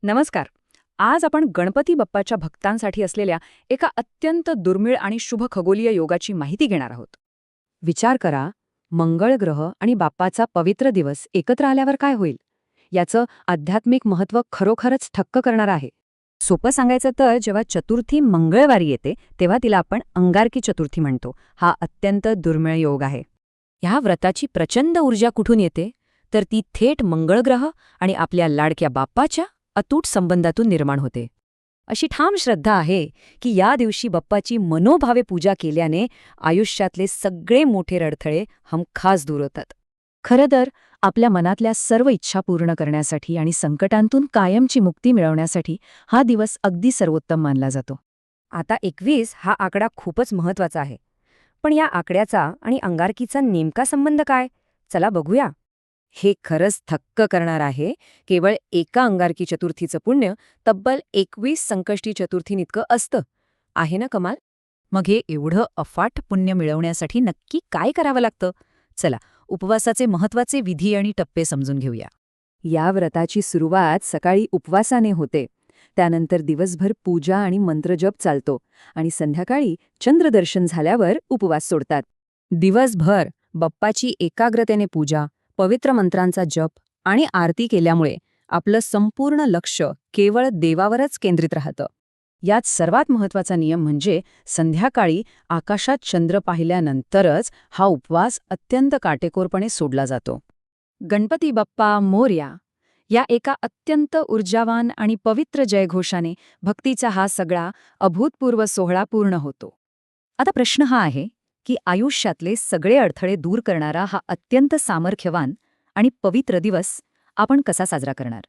नमस्कार. आज आपण गणपती बाप्पाच्या भक्तांसाठी असलेल्या एका अत्यंत दुर्मिळ आणि शुभ खगोलीय योगाची माहिती घेणार आहोत. विचार करा, मंगळ ग्रह आणि बाप्पाचा पवित्र दिवस एकत्र आल्यावर काय होईल? याचं आध्यात्मिक महत्त्व खरोखरच थक्क करणार आहे. सोपं सांगायचं तर जेव्हा चतुर्थी मंगळवारी येते तेव्हा तिला आपण अंगारकी चतुर्थी म्हणतो. हा अत्यंत दुर्मिळ योग आहे. ह्या व्रताची प्रचंड ऊर्जा कुठून येते? तर ती थेट मंगळग्रह आणि आपल्या लाडक्या बाप्पाच्या अतूट संबंधातून निर्माण होते. अशी ठाम श्रद्धा आहे की या दिवशी बाप्पाची मनोभावे पूजा केल्याने आयुष्यातले सगळे मोठे अडथळे हमखास दूर होतात. खरं तर आपल्या मनातल्या सर्व इच्छा पूर्ण करण्यासाठी आणि संकटांतून कायमची मुक्ती मिळवण्यासाठी हा दिवस अगदी सर्वोत्तम मानला जातो. आता 21 हा आकडा खूपच महत्वाचा आहे. पण या आकड्याचा आणि अंगारकीचा नेमका संबंध काय? चला बघूया. हे खरंच थक्क करणार आहे. केवळ एका अंगारकी चतुर्थीचं पुण्य तब्बल 21 संकष्टी चतुर्थींइतकं असतं. आहे ना कमाल? मग हे एवढं अफाट पुण्य मिळवण्यासाठी नक्की काय करावं लागतं? चला, उपवासाचे महत्त्वाचे विधी आणि टप्पे समजून घेऊया. या व्रताची सुरुवात सकाळी उपवासाने होते. त्यानंतर दिवसभर पूजा आणि मंत्रजप चालतो आणि संध्याकाळी चंद्रदर्शन झाल्यावर उपवास सोडतात. दिवसभर बाप्पाची एकाग्रतेने पूजा, पवित्र मंत्रांचा जप आणि आरती केल्यामुळे आपलं संपूर्ण लक्ष केवळ देवावरच केंद्रित राहतं. यात सर्वात महत्त्वाचा नियम म्हणजे संध्याकाळी आकाशात चंद्र पाहिल्यानंतरच हा उपवास अत्यंत काटेकोरपणे सोडला जातो. गणपती बाप्पा मोरया या एका अत्यंत ऊर्जावान आणि पवित्र जयघोषाने भक्तीचा हा सगळा अभूतपूर्व सोहळा पूर्ण होतो. आता प्रश्न हा आहे की आयुष्यातले सगळे अडथळे दूर करणारा हा अत्यंत सामर्थ्यवान आणि पवित्र दिवस आपण कसा साजरा करणार?